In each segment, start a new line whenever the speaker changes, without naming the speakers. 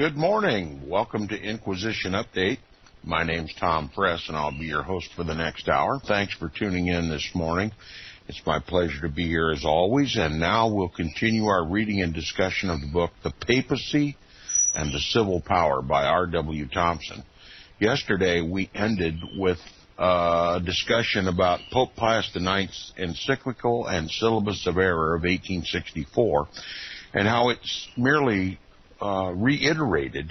Good morning. Welcome to Inquisition Update. My name's Tom Press, and I'll be your host for the next hour. Thanks for tuning in this morning. It's my pleasure to be here as always, and now we'll continue our reading and discussion of the book, The Papacy and the Civil Power by R.W. Thompson. Yesterday, we ended with a discussion about Pope Pius IX's encyclical and syllabus of error of 1864, and how it's merely reiterated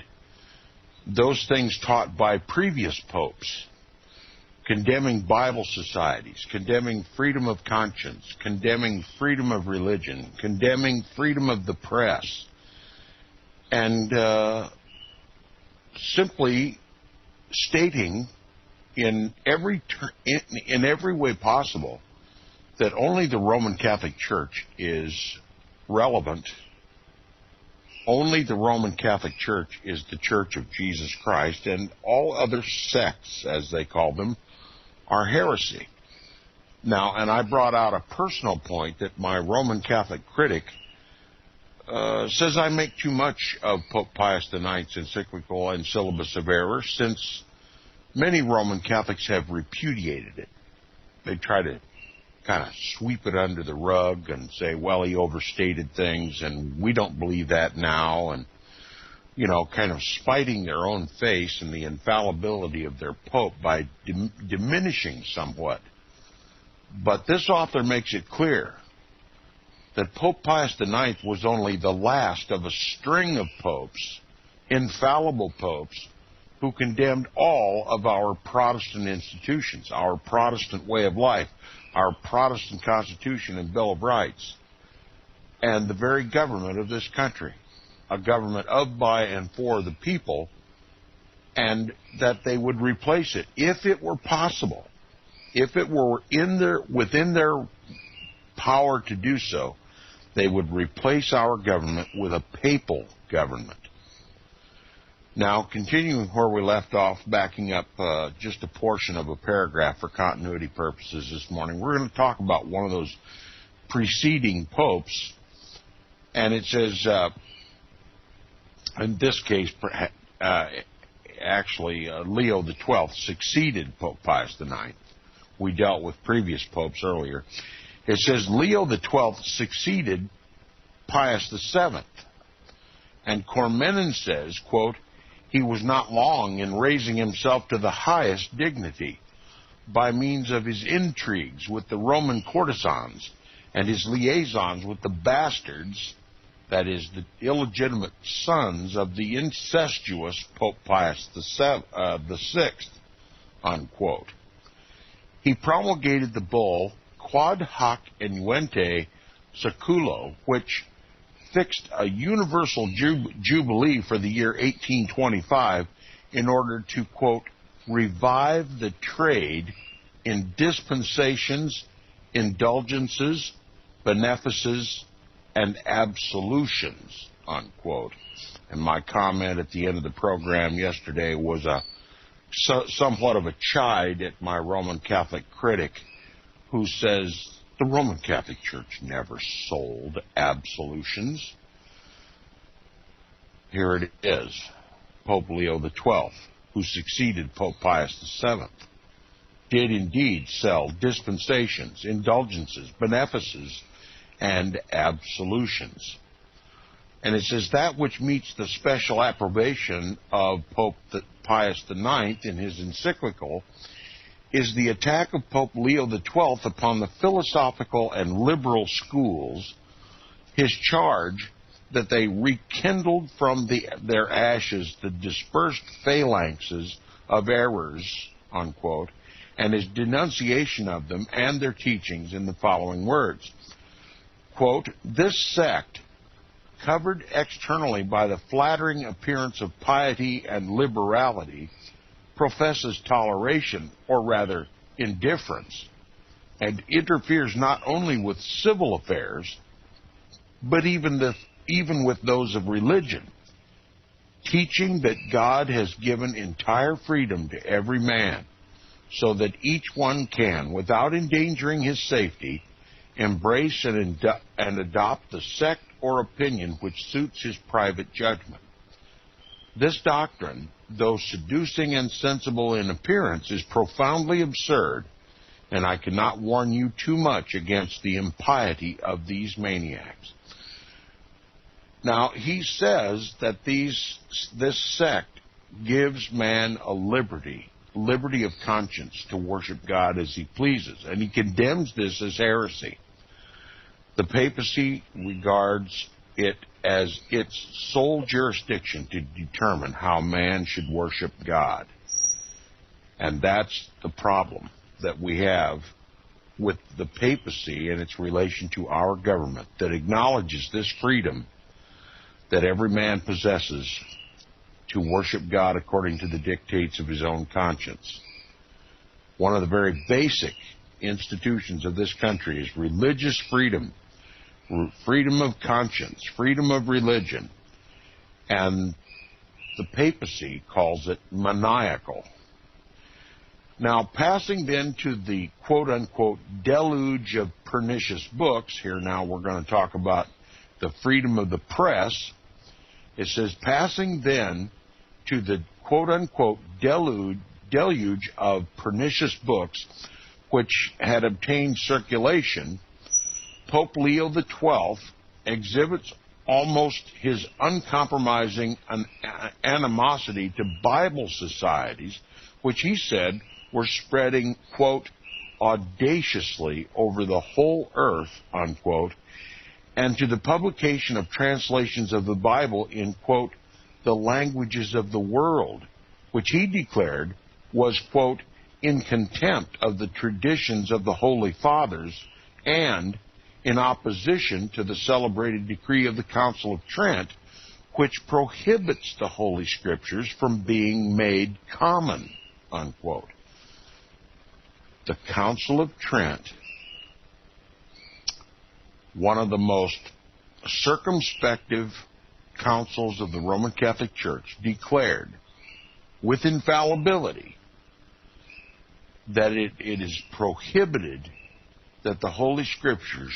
those things taught by previous popes, condemning Bible societies, condemning freedom of conscience, condemning freedom of religion, condemning freedom of the press, and simply stating in every way possible that only the Roman Catholic Church is relevant. Only the Roman Catholic Church is the Church of Jesus Christ, and all other sects, as they call them, are heresy. Now, and I brought out a personal point that my Roman Catholic critic says I make too much of Pope Pius IX's encyclical and syllabus of error, since many Roman Catholics have repudiated it. They try to kind of sweep it under the rug and say, well, he overstated things, and we don't believe that now, and, you know, kind of spiting their own face and the infallibility of their pope by diminishing somewhat. But this author makes it clear that Pope Pius IX was only the last of a string of popes, infallible popes, who condemned all of our Protestant institutions, our Protestant way of life, our Protestant Constitution and Bill of Rights, and the very government of this country, a government of, by, and for the people, and that they would replace it, if it were possible, if it were within their power to do so, they would replace our government with a papal government. Now, continuing where we left off, backing up just a portion of a paragraph for continuity purposes this morning, we're going to talk about one of those preceding popes, and it says, in this case, actually, Leo XII succeeded Pope Pius IX. We dealt with previous popes earlier. It says, Leo XII succeeded Pius VII, and Cormenin says, quote, he was not long in raising himself to the highest dignity by means of his intrigues with the Roman courtesans and his liaisons with the bastards, that is, the illegitimate sons of the incestuous Pope Pius VI, unquote. He promulgated the bull Quod Hoc Inuente Seculo, which fixed a universal jubilee for the year 1825 in order to, quote, revive the trade in dispensations, indulgences, benefices, and absolutions, unquote. And my comment at the end of the program yesterday was somewhat of a chide at my Roman Catholic critic, who says the Roman Catholic Church never sold absolutions. Here it is. Pope Leo XII, who succeeded Pope Pius VII, did indeed sell dispensations, indulgences, benefices, and absolutions. And it says that which meets the special approbation of Pope Pius IX in his encyclical is the attack of Pope Leo XII upon the philosophical and liberal schools, his charge that they rekindled from their ashes the dispersed phalanxes of errors, unquote, and his denunciation of them and their teachings in the following words. Quote, this sect, covered externally by the flattering appearance of piety and liberality, professes toleration, or rather indifference, and interferes not only with civil affairs, but even with those of religion, teaching that God has given entire freedom to every man, so that each one can, without endangering his safety, embrace and adopt the sect or opinion which suits his private judgment. This doctrine, though seducing and sensible in appearance, is profoundly absurd, and I cannot warn you too much against the impiety of these maniacs. Now, he says that this sect gives man a liberty of conscience to worship God as he pleases, and he condemns this as heresy. The papacy regards it as its sole jurisdiction to determine how man should worship God. And that's the problem that we have with the papacy and its relation to our government, that acknowledges this freedom that every man possesses to worship God according to the dictates of his own conscience. One of the very basic institutions of this country is religious freedom, freedom of conscience, freedom of religion, and the papacy calls it maniacal. Now, passing then to the quote-unquote deluge of pernicious books, here now we're going to talk about the freedom of the press. It says, passing then to the quote-unquote deluge of pernicious books which had obtained circulation, Pope Leo XII exhibits almost his uncompromising animosity to Bible societies, which he said were spreading, quote, audaciously over the whole earth, unquote, and to the publication of translations of the Bible in, quote, the languages of the world, which he declared was, quote, in contempt of the traditions of the Holy Fathers and in opposition to the celebrated decree of the Council of Trent, which prohibits the Holy Scriptures from being made common, unquote. The Council of Trent, one of the most circumspective councils of the Roman Catholic Church, declared with infallibility that it is prohibited that the Holy Scriptures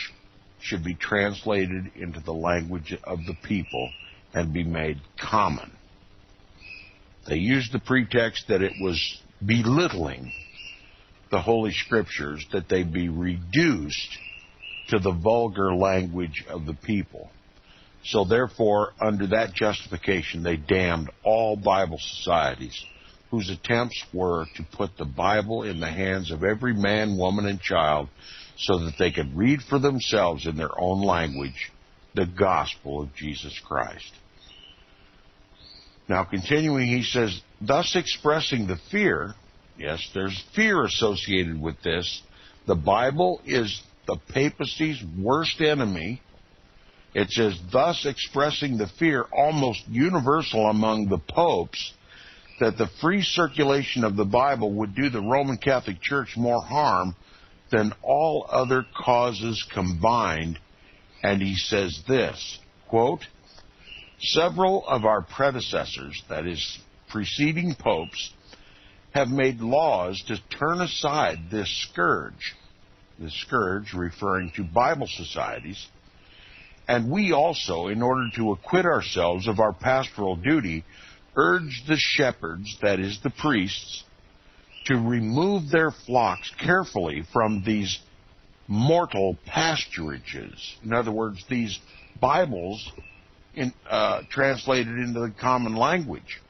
should be translated into the language of the people and be made common. They used the pretext that it was belittling the Holy Scriptures, that they be reduced to the vulgar language of the people. So therefore, under that justification, they damned all Bible societies whose attempts were to put the Bible in the hands of every man, woman, and child so that they could read for themselves in their own language the gospel of Jesus Christ. Now, continuing, he says, thus expressing the fear, yes, there's fear associated with this. The Bible is the papacy's worst enemy. It says, thus expressing the fear almost universal among the popes that the free circulation of the Bible would do the Roman Catholic Church more harm than all other causes combined. And he says this, quote, several of our predecessors, that is, preceding popes, have made laws to turn aside this scourge referring to Bible societies, and we also, in order to acquit ourselves of our pastoral duty, urge the shepherds, that is, the priests, to remove their flocks carefully from these mortal pasturages. In other words, these Bibles translated into the common language.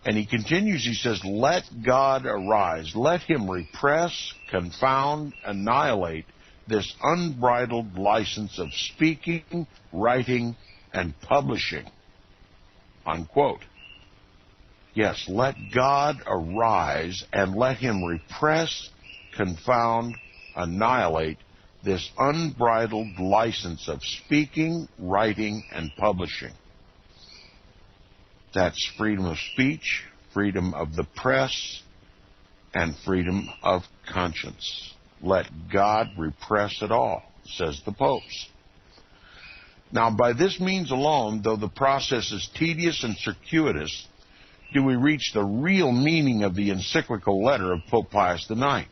And he continues, he says, let God arise, let him repress, confound, annihilate this unbridled license of speaking, writing, and publishing, unquote. Yes, let God arise and let him repress, confound, annihilate this unbridled license of speaking, writing, and publishing. That's freedom of speech, freedom of the press, and freedom of conscience. Let God repress it all, says the popes. Now, by this means alone, though the process is tedious and circuitous, do we reach the real meaning of the encyclical letter of Pope Pius IX.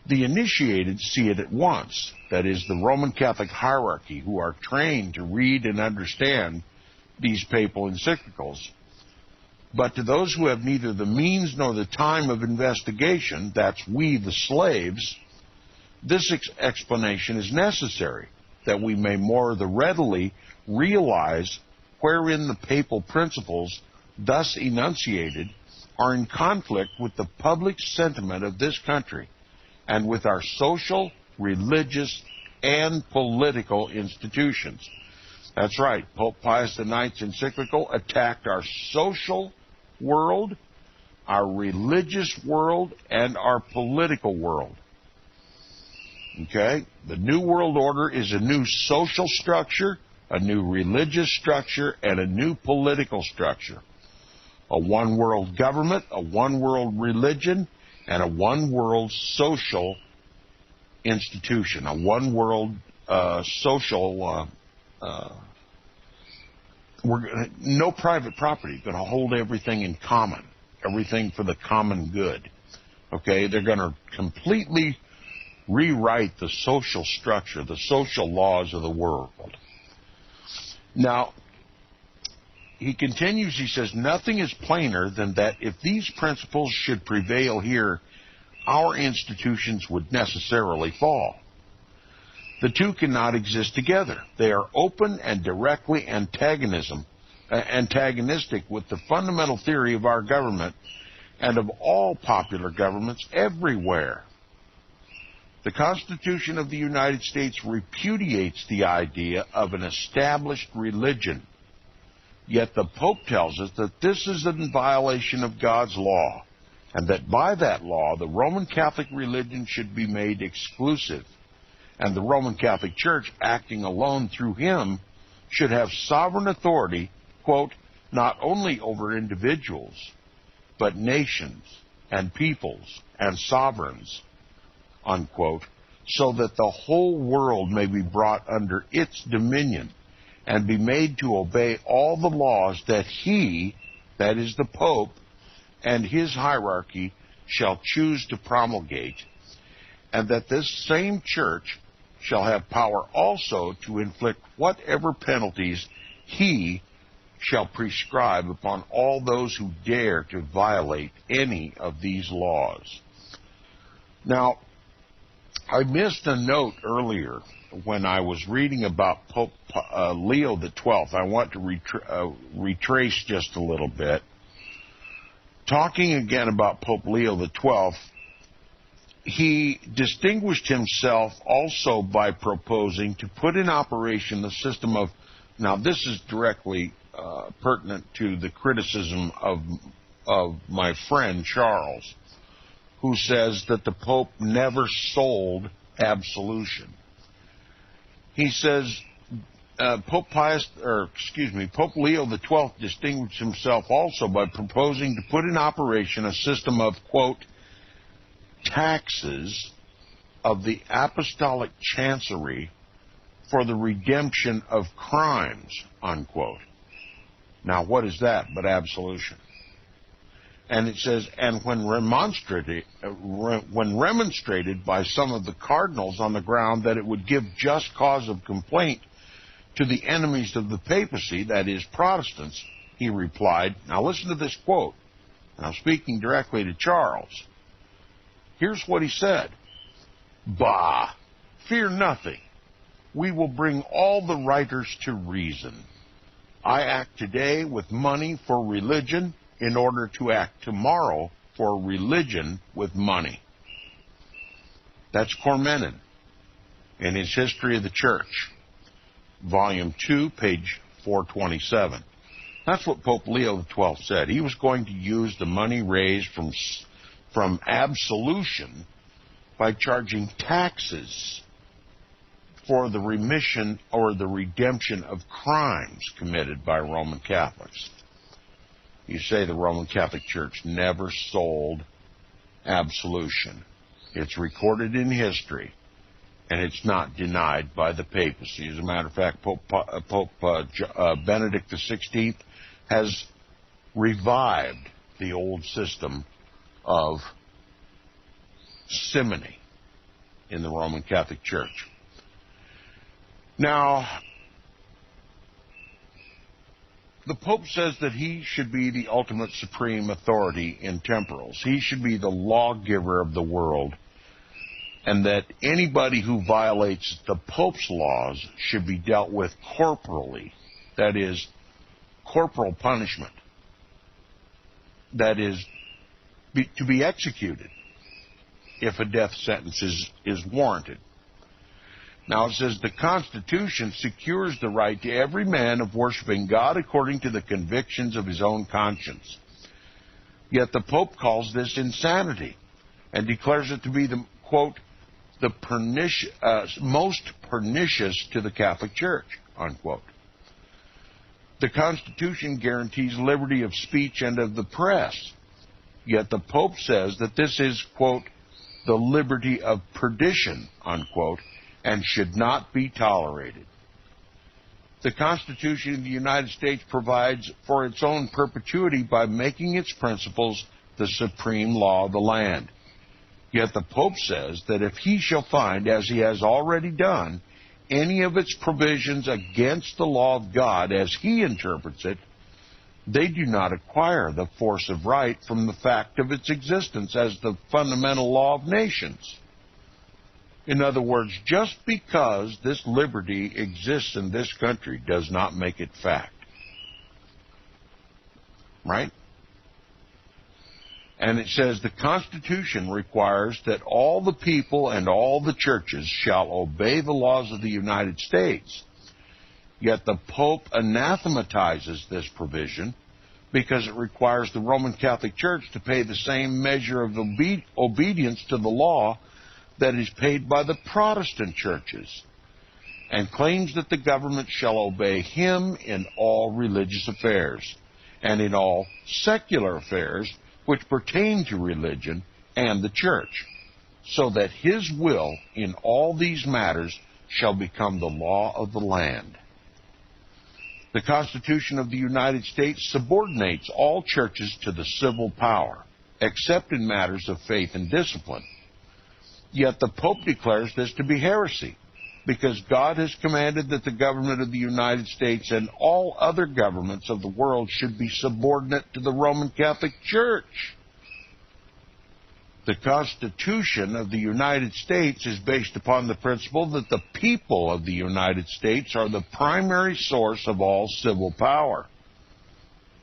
The initiated see it at once, that is, the Roman Catholic hierarchy, who are trained to read and understand these papal encyclicals. But to those who have neither the means nor the time of investigation, that's we the slaves, this explanation is necessary, that we may more the readily realize wherein the papal principles thus enunciated are in conflict with the public sentiment of this country and with our social, religious, and political institutions. That's right. Pope Pius IX's encyclical attacked our social world, our religious world, and our political world. Okay? The New World Order is a new social structure, a new religious structure, and a new political structure. A one-world government, a one-world religion, and a one-world social institution, a one-world social... no private property. Going to hold everything in common, everything for the common good. Okay? They're going to completely rewrite the social structure, the social laws of the world. Now, he continues, he says, nothing is plainer than that if these principles should prevail here, our institutions would necessarily fall. The two cannot exist together. They are open and directly antagonistic with the fundamental theory of our government and of all popular governments everywhere. The Constitution of the United States repudiates the idea of an established religion. Yet the Pope tells us that this is in violation of God's law, and that by that law the Roman Catholic religion should be made exclusive, and the Roman Catholic Church, acting alone through him, should have sovereign authority, quote, not only over individuals, but nations and peoples and sovereigns, unquote, so that the whole world may be brought under its dominion and be made to obey all the laws that he, that is the Pope, and his hierarchy shall choose to promulgate, and that this same church shall have power also to inflict whatever penalties he shall prescribe upon all those who dare to violate any of these laws. Now, I missed a note earlier when I was reading about Pope Leo XII. I want to retrace just a little bit. Talking again about Pope Leo XII, he distinguished himself also by proposing to put in operation the system of, now this is directly pertinent to the criticism of my friend Charles, who says that the Pope never sold absolution. He says Pope Leo XII distinguished himself also by proposing to put in operation a system of, quote, taxes of the apostolic chancery for the redemption of crimes, unquote. Now, what is that but absolution? And it says, and when remonstrated by some of the cardinals on the ground that it would give just cause of complaint to the enemies of the papacy, that is, Protestants, he replied, now listen to this quote, and I'm speaking directly to Charles. Here's what he said. Bah, fear nothing. We will bring all the writers to reason. I act today with money for religion in order to act tomorrow for religion with money. That's Cormenin in his History of the Church, Volume 2, page 427. That's what Pope Leo XII said. He was going to use the money raised from absolution by charging taxes for the remission or the redemption of crimes committed by Roman Catholics. You say the Roman Catholic Church never sold absolution. It's recorded in history, and it's not denied by the papacy. As a matter of fact, Pope Benedict XVI has revived the old system of simony in the Roman Catholic Church. Now, the Pope says that he should be the ultimate supreme authority in temporals. He should be the lawgiver of the world, and that anybody who violates the Pope's laws should be dealt with corporally, that is, corporal punishment, that is, to be executed if a death sentence is warranted. Now it says the Constitution secures the right to every man of worshiping God according to the convictions of his own conscience. Yet the Pope calls this insanity and declares it to be the, quote, the most pernicious to the Catholic Church, unquote. The Constitution guarantees liberty of speech and of the press. Yet the Pope says that this is, quote, the liberty of perdition, unquote, and should not be tolerated. The Constitution of the United States provides for its own perpetuity by making its principles the supreme law of the land. Yet the Pope says that if he shall find, as he has already done, any of its provisions against the law of God as he interprets it, they do not acquire the force of right from the fact of its existence as the fundamental law of nations. In other words, just because this liberty exists in this country does not make it fact. Right? And it says the Constitution requires that all the people and all the churches shall obey the laws of the United States. Yet the Pope anathematizes this provision because it requires the Roman Catholic Church to pay the same measure of obedience to the law that is paid by the Protestant churches, and claims that the government shall obey him in all religious affairs and in all secular affairs which pertain to religion and the church, so that his will in all these matters shall become the law of the land. The Constitution of the United States subordinates all churches to the civil power, except in matters of faith and discipline. Yet the Pope declares this to be heresy, because God has commanded that the government of the United States and all other governments of the world should be subordinate to the Roman Catholic Church. The Constitution of the United States is based upon the principle that the people of the United States are the primary source of all civil power.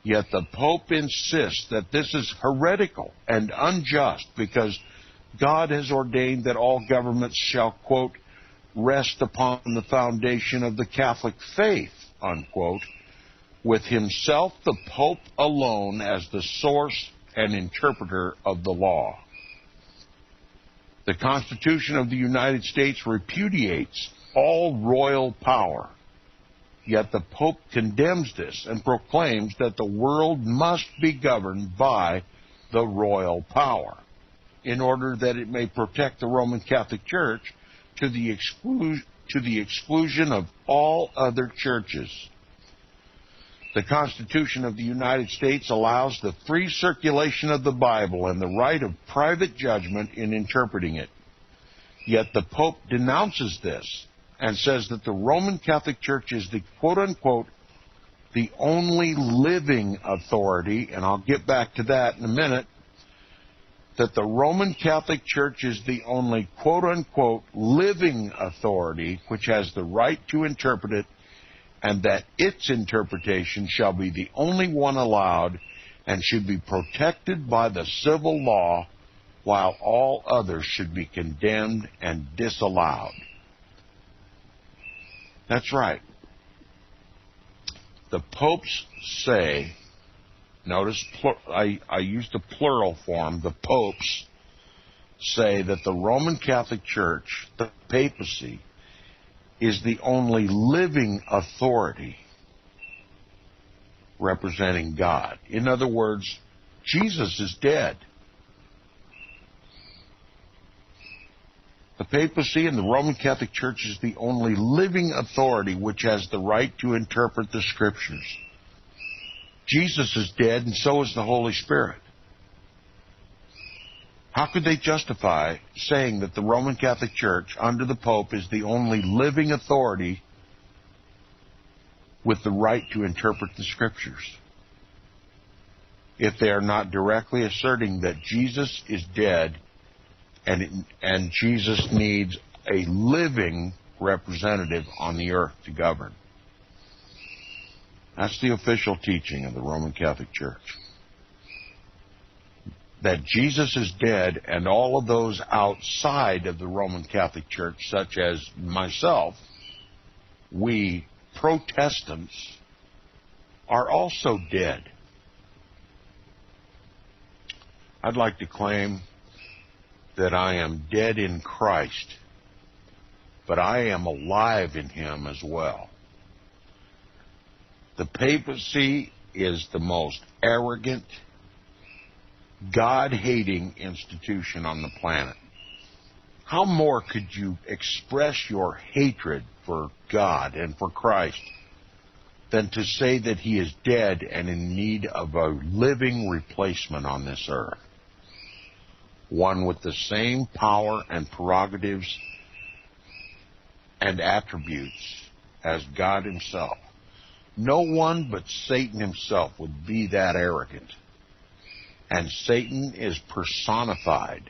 Yet the Pope insists that this is heretical and unjust because God has ordained that all governments shall, quote, rest upon the foundation of the Catholic faith, unquote, with himself, the Pope alone, as the source and interpreter of the law. The Constitution of the United States repudiates all royal power, yet the Pope condemns this and proclaims that the world must be governed by the royal power, in order that it may protect the Roman Catholic Church to the exclusion of all other churches. The Constitution of the United States allows the free circulation of the Bible and the right of private judgment in interpreting it. Yet the Pope denounces this and says that the Roman Catholic Church is the quote-unquote the only living authority, and I'll get back to that in a minute, that the Roman Catholic Church is the only quote-unquote living authority which has the right to interpret it, and that its interpretation shall be the only one allowed and should be protected by the civil law, while all others should be condemned and disallowed. That's right. The popes say, notice I used the plural form, the popes say that the Roman Catholic Church, the papacy, is the only living authority representing God. In other words, Jesus is dead. The papacy and the Roman Catholic Church is the only living authority which has the right to interpret the Scriptures. Jesus is dead, and so is the Holy Spirit. How could they justify saying that the Roman Catholic Church, under the Pope, is the only living authority with the right to interpret the Scriptures. If they are not directly asserting that Jesus is dead and Jesus needs a living representative on the earth to govern. That's the official teaching of the Roman Catholic Church. That Jesus is dead, and all of those outside of the Roman Catholic Church, such as myself, we Protestants, are also dead. I'd like to claim that I am dead in Christ, but I am alive in Him as well. The papacy is the most arrogant, God-hating institution on the planet. How more could you express your hatred for God and for Christ than to say that He is dead and in need of a living replacement on this earth? One with the same power and prerogatives and attributes as God Himself. No one but Satan himself would be that arrogant. And Satan is personified,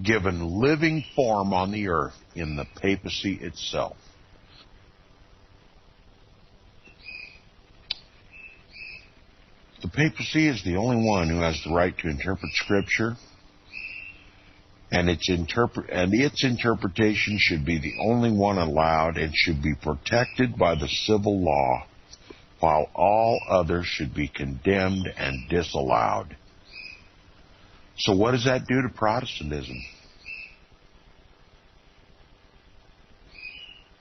given living form on the earth in the papacy itself. The papacy is the only one who has the right to interpret Scripture, and its interpretation should be the only one allowed and should be protected by the civil law, while all others should be condemned and disallowed. So what does that do to Protestantism?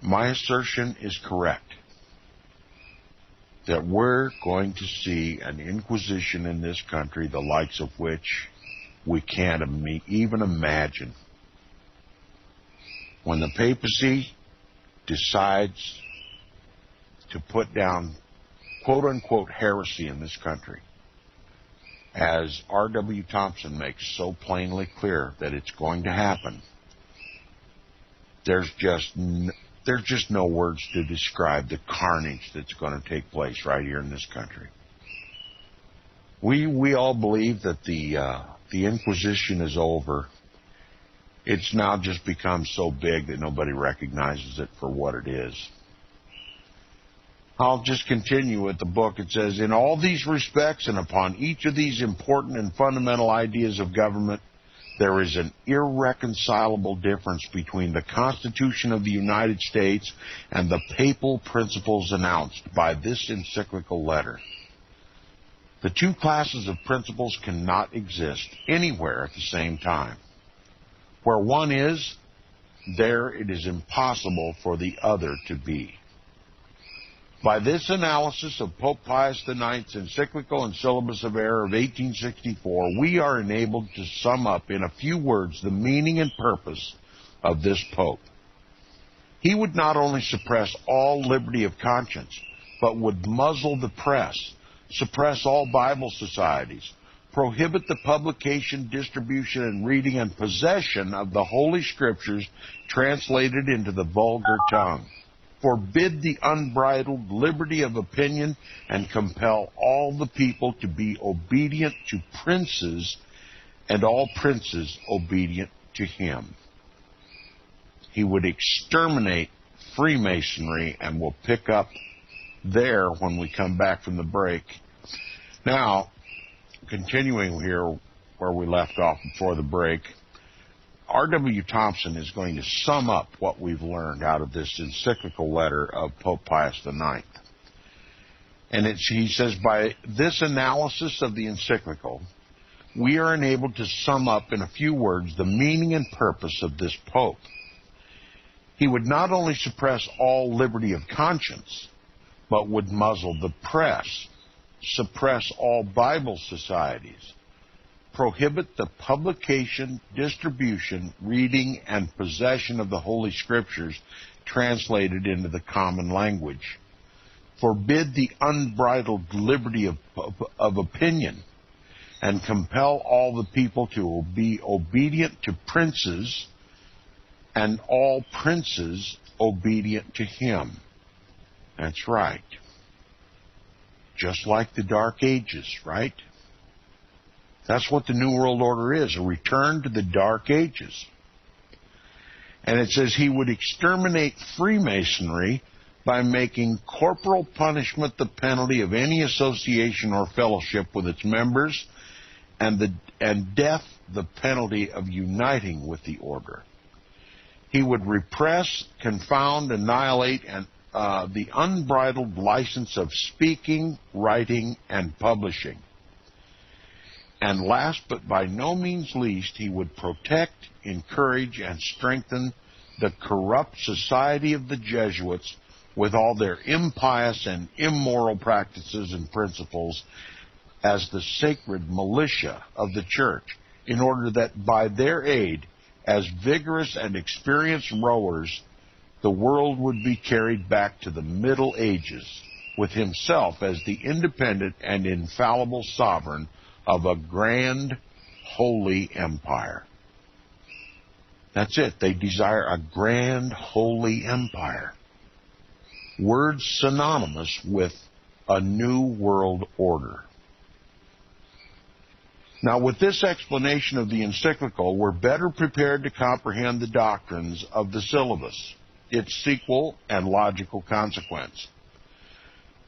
My assertion is correct, that we're going to see an Inquisition in this country, the likes of which we can't even imagine. When the papacy decides to put down quote-unquote heresy in this country, as R.W. Thompson makes so plainly clear that it's going to happen, there's just no words to describe the carnage that's going to take place right here in this country. We all believe that the Inquisition is over. It's now just become so big that nobody recognizes it for what it is. I'll just continue with the book. It says, in all these respects and upon each of these important and fundamental ideas of government, there is an irreconcilable difference between the Constitution of the United States and the papal principles announced by this encyclical letter. The two classes of principles cannot exist anywhere at the same time. Where one is, there it is impossible for the other to be. By this analysis of Pope Pius IX's encyclical and syllabus of error of 1864, we are enabled to sum up in a few words the meaning and purpose of this Pope. He would not only suppress all liberty of conscience, but would muzzle the press, suppress all Bible societies, prohibit the publication, distribution, and reading and possession of the Holy Scriptures translated into the vulgar tongue, forbid the unbridled liberty of opinion, and compel all the people to be obedient to princes, and all princes obedient to him. He would exterminate Freemasonry, and we'll pick up there when we come back from the break. Now, continuing here where we left off before the break, R.W. Thompson is going to sum up what we've learned out of this encyclical letter of Pope Pius IX. And he says, by this analysis of the encyclical, we are enabled to sum up in a few words the meaning and purpose of this Pope. He would not only suppress all liberty of conscience, but would muzzle the press, suppress all Bible societies, prohibit the publication, distribution, reading, and possession of the Holy Scriptures translated into the common language, forbid the unbridled liberty of opinion, and compel all the people to be obedient to princes, and all princes obedient to him. That's right. just like the Dark Ages, right? That's what the New World Order is, a return to the Dark Ages. And it says he would exterminate Freemasonry by making corporal punishment the penalty of any association or fellowship with its members, and death the penalty of uniting with the order. He would repress, confound, annihilate, and the unbridled license of speaking, writing, and publishing. And last but by no means least, he would protect, encourage, and strengthen the corrupt society of the Jesuits with all their impious and immoral practices and principles as the sacred militia of the church, in order that by their aid, as vigorous and experienced rowers, the world would be carried back to the Middle Ages, with himself as the independent and infallible sovereign of a grand, holy empire. That's it. They desire a grand, holy empire. Words synonymous with a new world order. Now, with this explanation of the encyclical, we're better prepared to comprehend the doctrines of the syllabus, its sequel and logical consequence.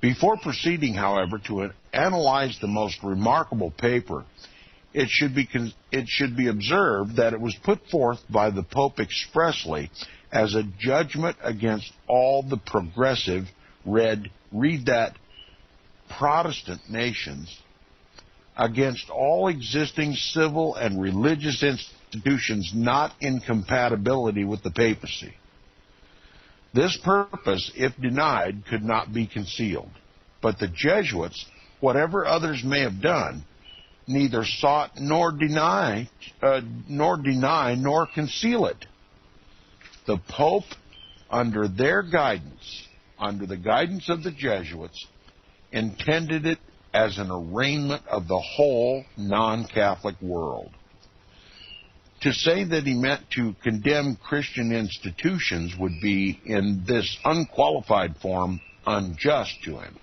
Before proceeding, however, to analyze the most remarkable paper, it should be observed that it was put forth by the Pope expressly as a judgment against all the progressive, read that, Protestant nations, against all existing civil and religious institutions not in compatibility with the papacy. This purpose, if denied, could not be concealed. But the Jesuits, whatever others may have done, neither sought nor deny nor conceal it. The Pope, under their guidance, under the guidance of the Jesuits, intended it as an arraignment of the whole non-Catholic world. To say that he meant to condemn Christian institutions would be, in this unqualified form, unjust to him.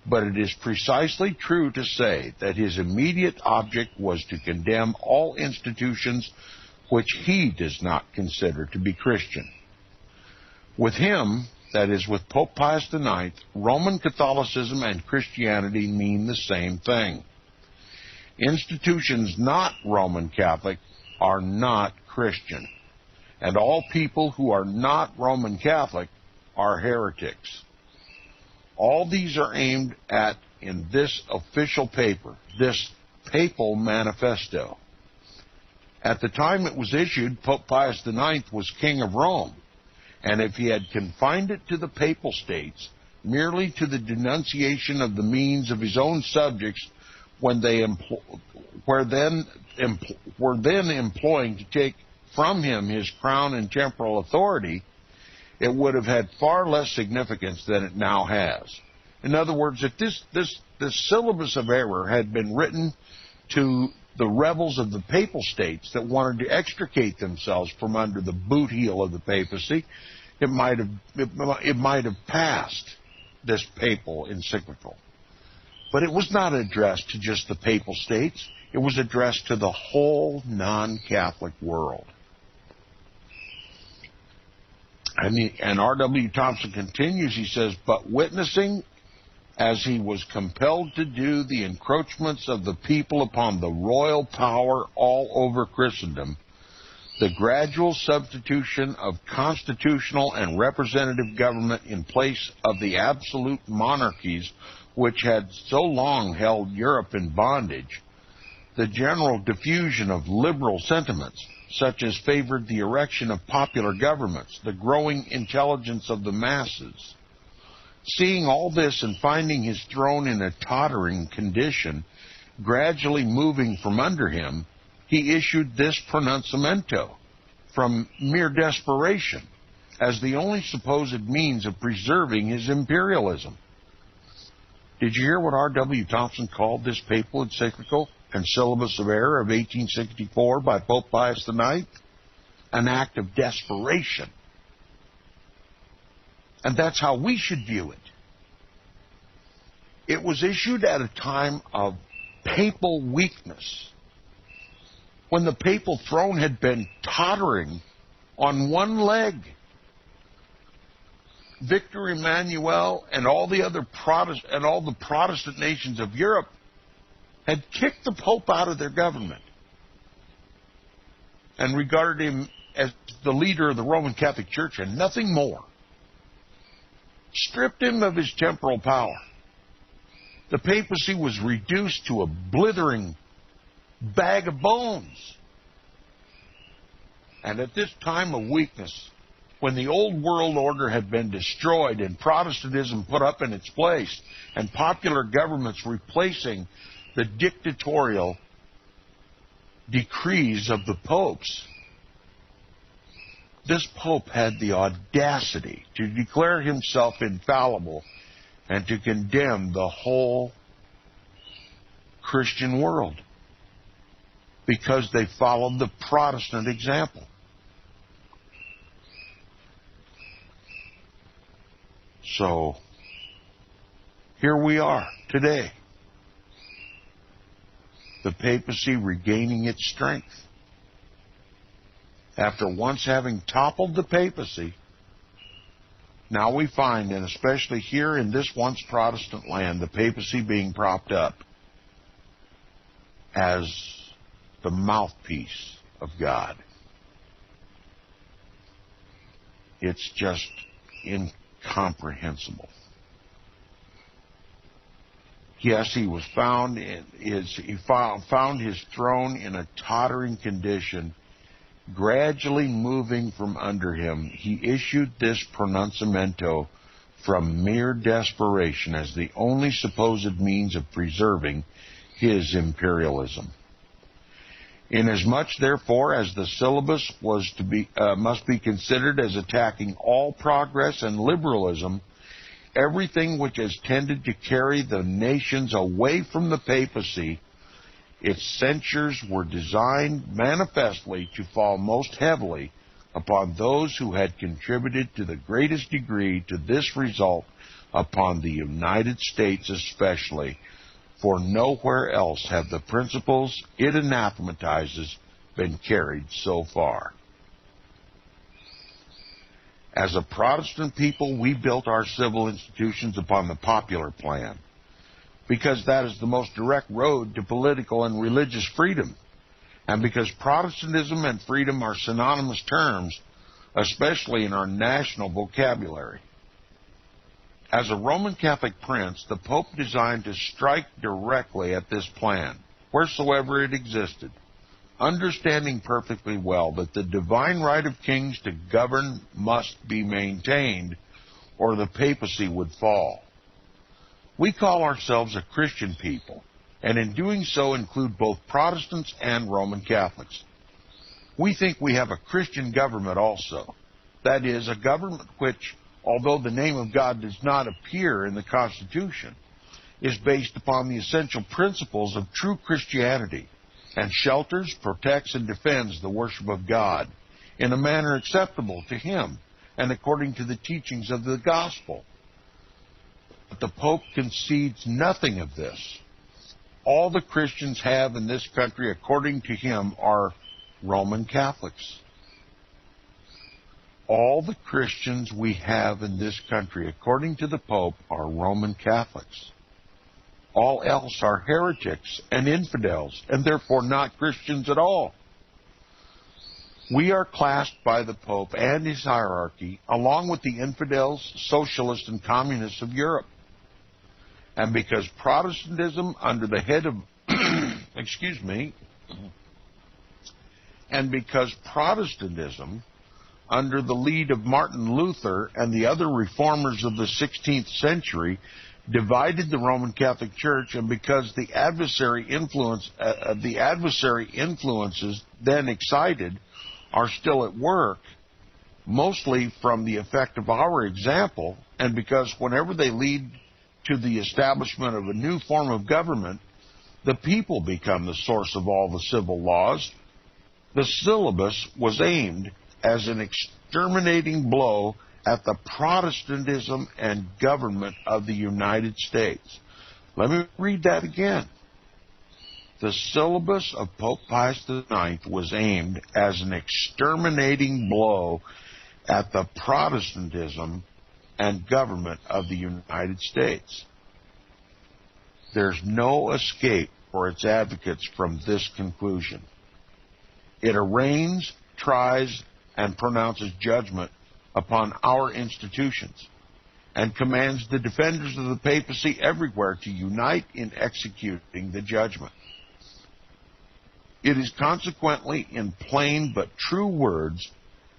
But it is precisely true to say that his immediate object was to condemn all institutions which he does not consider to be Christian. With him, that is, with Pope Pius IX, Roman Catholicism and Christianity mean the same thing. Institutions not Roman Catholic are not Christian, and all people who are not Roman Catholic are heretics. All these are aimed at in this official paper, this papal manifesto. At the time it was issued, Pope Pius IX was King of Rome, and if he had confined it to the Papal States, merely to the denunciation of the means of his own subjects when they were then employing to take from him his crown and temporal authority, it would have had far less significance than it now has. In other words, if this syllabus of error had been written to the rebels of the Papal States that wanted to extricate themselves from under the boot heel of the papacy, it might have passed this papal encyclical. But it was not addressed to just the Papal States. It was addressed to the whole non-Catholic world. And R.W. Thompson continues, he says, but witnessing, as he was compelled to do, the encroachments of the people upon the royal power all over Christendom, the gradual substitution of constitutional and representative government in place of the absolute monarchies which had so long held Europe in bondage, the general diffusion of liberal sentiments, such as favored the erection of popular governments, the growing intelligence of the masses. Seeing all this and finding his throne in a tottering condition, gradually moving from under him, he issued this pronunciamento from mere desperation as the only supposed means of preserving his imperialism. Did you hear what R.W. Thompson called this papal encyclical and syllabus of error of 1864 by Pope Pius IX? An act of desperation. And that's how we should view it. It was issued at a time of papal weakness, when the papal throne had been tottering on one leg. Victor Emmanuel and all the other Protestant nations of Europe had kicked the Pope out of their government and regarded him as the leader of the Roman Catholic Church and nothing more. Stripped him of his temporal power. The papacy was reduced to a blithering bag of bones. And at this time of weakness, when the old world order had been destroyed and Protestantism put up in its place, and popular governments replacing the dictatorial decrees of the popes, this pope had the audacity to declare himself infallible and to condemn the whole Christian world because they followed the Protestant example. So, here we are today. The papacy regaining its strength. After once having toppled the papacy, now we find, and especially here in this once Protestant land, the papacy being propped up as the mouthpiece of God. It's just incomprehensible. Yes, he was found his throne in a tottering condition, gradually moving from under him. He issued this pronunciamento from mere desperation as the only supposed means of preserving his imperialism. Inasmuch, therefore, as the syllabus must be considered as attacking all progress and liberalism, everything which has tended to carry the nations away from the papacy, its censures were designed manifestly to fall most heavily upon those who had contributed to the greatest degree to this result, upon the United States especially, for nowhere else have the principles it anathematizes been carried so far. As a Protestant people, we built our civil institutions upon the popular plan, because that is the most direct road to political and religious freedom, and because Protestantism and freedom are synonymous terms, especially in our national vocabulary. As a Roman Catholic prince, the Pope designed to strike directly at this plan, wheresoever it existed, understanding perfectly well that the divine right of kings to govern must be maintained, or the papacy would fall. We call ourselves a Christian people, and in doing so include both Protestants and Roman Catholics. We think we have a Christian government also. That is, a government which, although the name of God does not appear in the Constitution, is based upon the essential principles of true Christianity, and shelters, protects, and defends the worship of God in a manner acceptable to Him and according to the teachings of the gospel. But the Pope concedes nothing of this. All the Christians have in this country, according to him, are Roman Catholics. All the Christians we have in this country, according to the Pope, are Roman Catholics. All else are heretics and infidels, and therefore not Christians at all. We are classed by the Pope and his hierarchy along with the infidels, socialists, and communists of Europe. And because Protestantism under the head of, and because Protestantism under the lead of Martin Luther and the other reformers of the 16th century divided the Roman Catholic Church, and because the adversary influences then excited are still at work, mostly from the effect of our example, and because whenever they lead to the establishment of a new form of government, the people become the source of all the civil laws, the syllabus was aimed as an exterminating blow at the Protestantism and government of the United States. Let me read that again. The syllabus of Pope Pius IX was aimed as an exterminating blow at the Protestantism and government of the United States. There's no escape for its advocates from this conclusion. It arraigns, tries, and pronounces judgment upon our institutions, and commands the defenders of the papacy everywhere to unite in executing the judgment. It is consequently, in plain but true words,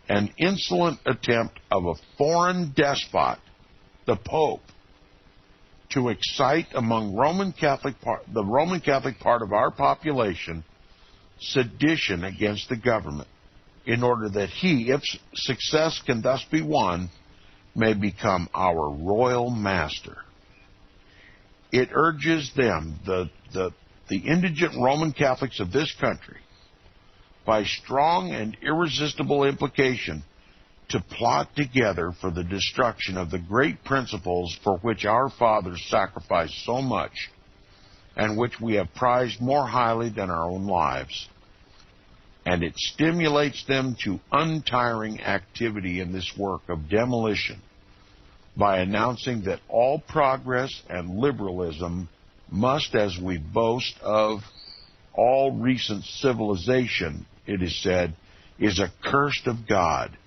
an insolent attempt of a foreign despot, the Pope, to excite among the Roman Catholic part of our population sedition against the government, in order that he, if success can thus be won, may become our royal master. It urges them, the indigent Roman Catholics of this country, by strong and irresistible implication, to plot together for the destruction of the great principles for which our fathers sacrificed so much, and which we have prized more highly than our own lives. And it stimulates them to untiring activity in this work of demolition by announcing that all progress and liberalism must, as we boast of all recent civilization, it is said, is accursed of God,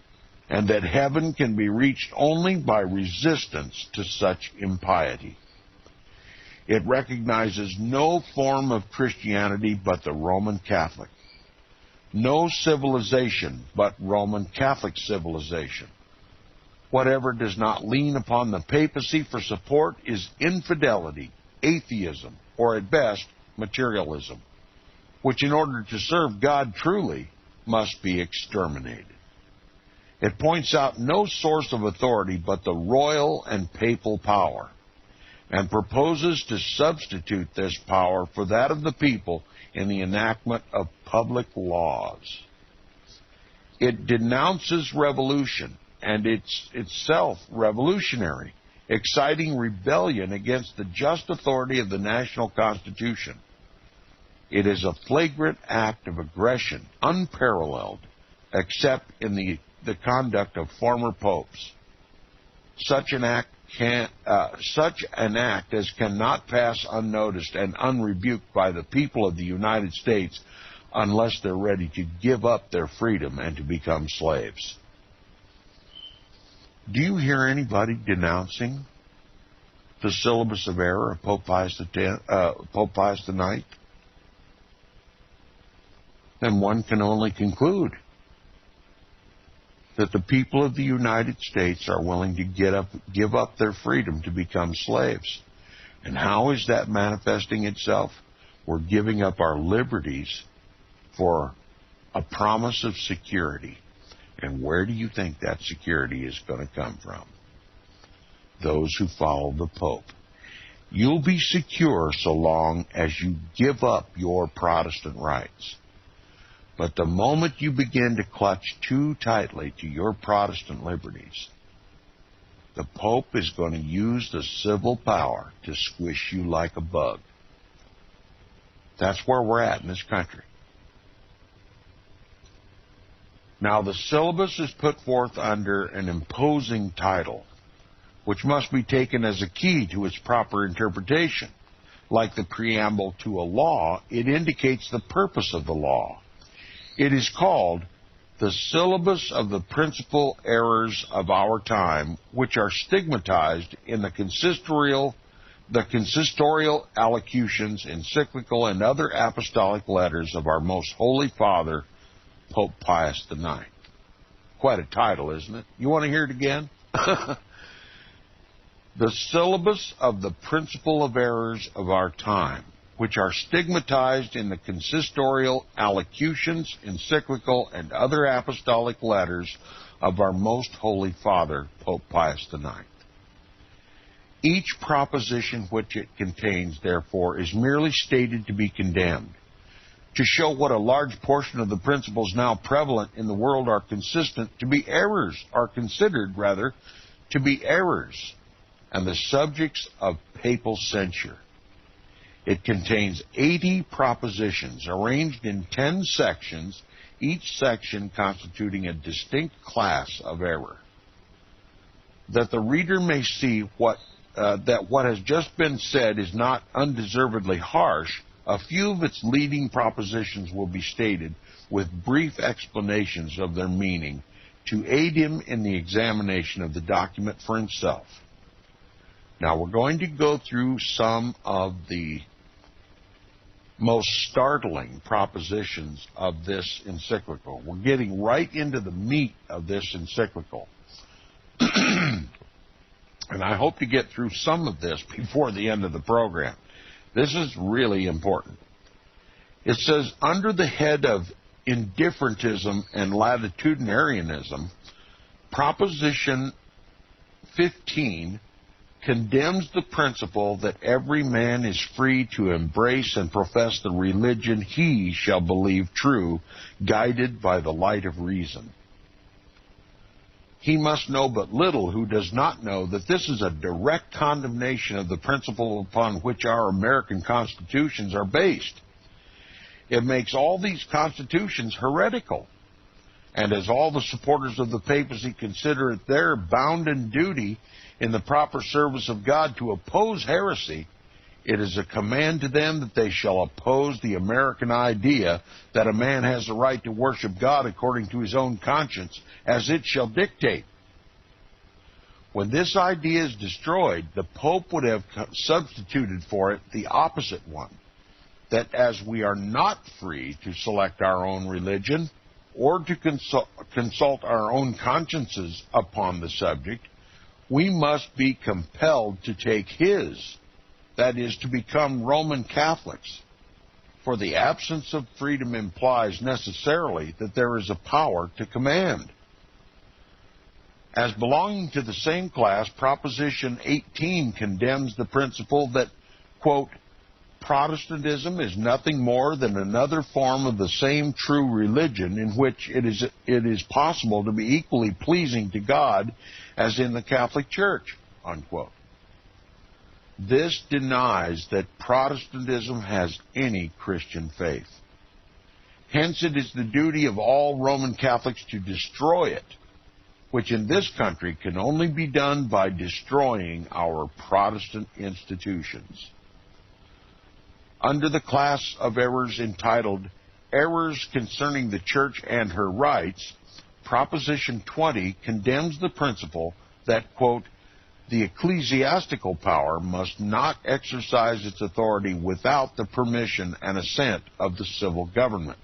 and that heaven can be reached only by resistance to such impiety. It recognizes no form of Christianity but the Roman Catholic, no civilization but Roman Catholic civilization. Whatever does not lean upon the papacy for support is infidelity, atheism, or at best, materialism, which in order to serve God truly must be exterminated. It points out no source of authority but the royal and papal power, and proposes to substitute this power for that of the people in the enactment of public laws. It denounces revolution, and it's itself revolutionary, exciting rebellion against the just authority of the national constitution. It is a flagrant act of aggression, unparalleled, except in the conduct of former popes. Such an act as cannot pass unnoticed and unrebuked by the people of the United States unless they're ready to give up their freedom and to become slaves. Do you hear anybody denouncing the syllabus of error of Pope Pius IX? Then one can only conclude that the people of the United States are willing to give up their freedom to become slaves. And how is that manifesting itself? We're giving up our liberties for a promise of security. And where do you think that security is going to come from? Those who follow the Pope. You'll be secure so long as you give up your Protestant rights. But the moment you begin to clutch too tightly to your Protestant liberties, the Pope is going to use the civil power to squish you like a bug. That's where we're at in this country. Now, the syllabus is put forth under an imposing title, which must be taken as a key to its proper interpretation. Like the preamble to a law, it indicates the purpose of the law. It is called the syllabus of the principal errors of our time, which are stigmatized in the consistorial allocutions, encyclical, and other apostolic letters of our most holy Father, Pope Pius IX. Quite a title, isn't it? You want to hear it again? The syllabus of the principle of errors of our time, which are stigmatized in the consistorial allocutions, encyclical, and other apostolic letters of our most holy Father, Pope Pius IX. Each proposition which it contains, therefore, is merely stated to be condemned, to show what a large portion of the principles now prevalent in the world are considered to be errors, and the subjects of papal censure. It contains 80 propositions arranged in 10 sections, each section constituting a distinct class of error. That the reader may see that what has just been said is not undeservedly harsh, a few of its leading propositions will be stated with brief explanations of their meaning to aid him in the examination of the document for himself. Now we're going to go through some of the most startling propositions of this encyclical. We're getting right into the meat of this encyclical. And I hope to get through some of this before the end of the program. This is really important. It says, under the head of indifferentism and latitudinarianism, Proposition 15 condemns the principle that every man is free to embrace and profess the religion he shall believe true, guided by the light of reason. He must know but little who does not know that this is a direct condemnation of the principle upon which our American constitutions are based. It makes all these constitutions heretical. And as all the supporters of the papacy consider it their bounden duty in the proper service of God to oppose heresy, it is a command to them that they shall oppose the American idea that a man has the right to worship God according to his own conscience, as it shall dictate. When this idea is destroyed, the Pope would have substituted for it the opposite one, that as we are not free to select our own religion or to consult our own consciences upon the subject, we must be compelled to take his, that is, to become Roman Catholics. For the absence of freedom implies necessarily that there is a power to command. As belonging to the same class, Proposition 18 condemns the principle that, quote, Protestantism is nothing more than another form of the same true religion in which it is possible to be equally pleasing to God as in the Catholic Church, unquote. This denies that Protestantism has any Christian faith. Hence, it is the duty of all Roman Catholics to destroy it, which in this country can only be done by destroying our Protestant institutions. Under the class of errors entitled Errors Concerning the Church and Her Rights, Proposition 20 condemns the principle that, quote, the ecclesiastical power must not exercise its authority without the permission and assent of the civil government.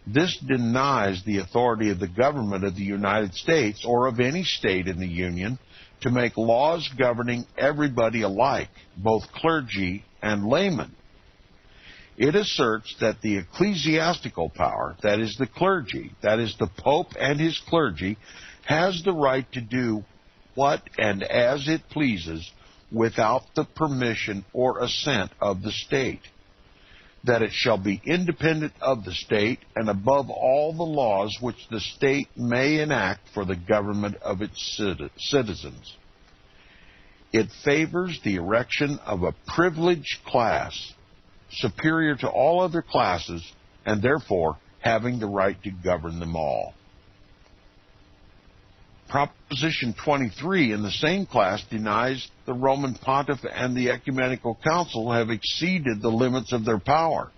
This denies the authority of the government of the United States or of any state in the Union to make laws governing everybody alike, both clergy and laymen. It asserts that the ecclesiastical power, that is the clergy, that is the Pope and his clergy, has the right to do what and as it pleases without the permission or assent of the state, that it shall be independent of the state and above all the laws which the state may enact for the government of its citizens. It favors the erection of a privileged class superior to all other classes and therefore having the right to govern them all. Proposition 23 in the same class denies the Roman Pontiff and the Ecumenical Council have exceeded the limits of their power,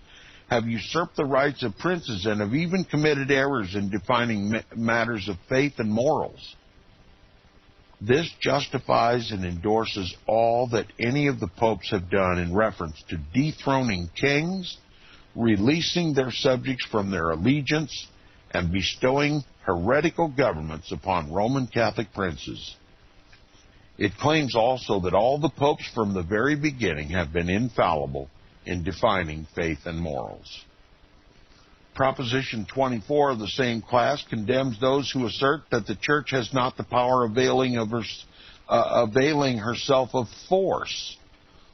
have usurped the rights of princes, and have even committed errors in defining matters of faith and morals. This justifies and endorses all that any of the popes have done in reference to dethroning kings, releasing their subjects from their allegiance, and bestowing heretical governments upon Roman Catholic princes. It claims also that all the popes from the very beginning have been infallible in defining faith and morals. Proposition 24 of the same class condemns those who assert that the Church has not the power availing herself of force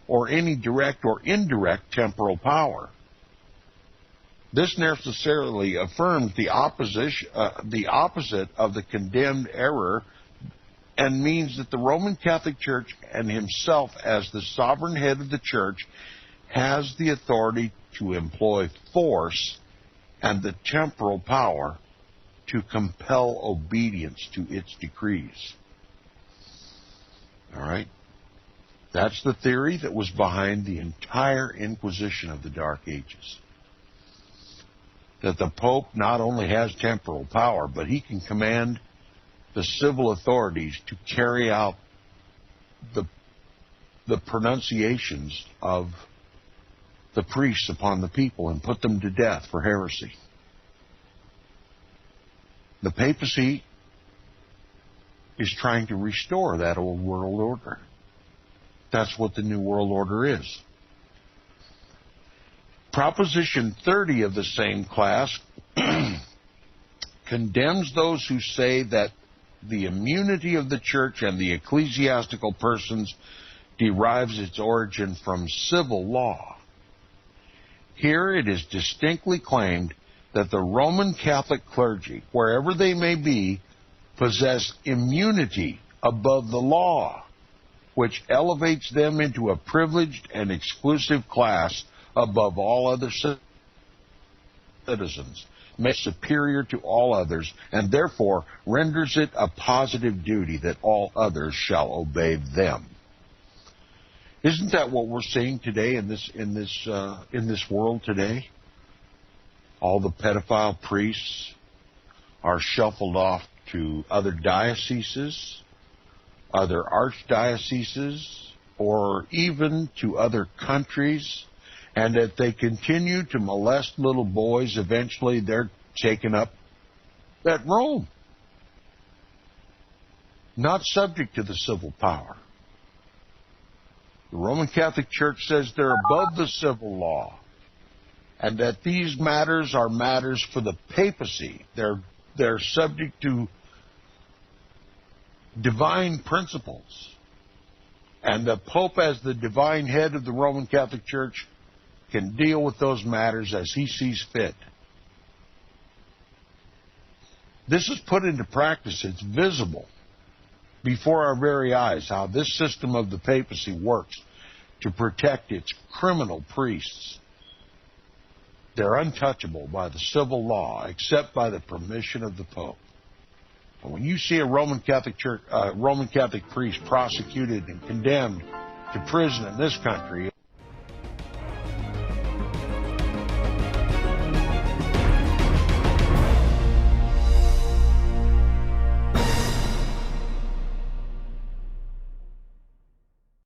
or any direct or indirect temporal power. This necessarily affirms the opposite of the condemned error and means that the Roman Catholic Church and himself as the sovereign head of the church has the authority to employ force and the temporal power to compel obedience to its decrees. All right? That's the theory that was behind the entire Inquisition of the Dark Ages. That the Pope not only has temporal power, but he can command the civil authorities to carry out the pronunciations of the priests upon the people and put them to death for heresy. The papacy is trying to restore that old world order. That's what the New World Order is. Proposition 30 of the same class condemns those who say that the immunity of the church and the ecclesiastical persons derives its origin from civil law. Here it is distinctly claimed that the Roman Catholic clergy, wherever they may be, possess immunity above the law, which elevates them into a privileged and exclusive class above all other citizens, makes superior to all others, and therefore renders it a positive duty that all others shall obey them. Isn't that what we're seeing today in this world today? All the pedophile priests are shuffled off to other dioceses, other archdioceses, or even to other countries, and if they continue to molest little boys, eventually they're taken up at Rome, not subject to the civil power. The Roman Catholic Church says they're above the civil law, and that these matters are matters for the papacy. They're subject to divine principles. And the Pope, as the divine head of the Roman Catholic Church, can deal with those matters as he sees fit. This is put into practice. It's visible before our very eyes how this system of the papacy works to protect its criminal priests. They're untouchable by the civil law except by the permission of the Pope. And when you see a Roman Catholic priest prosecuted and condemned to prison in this country,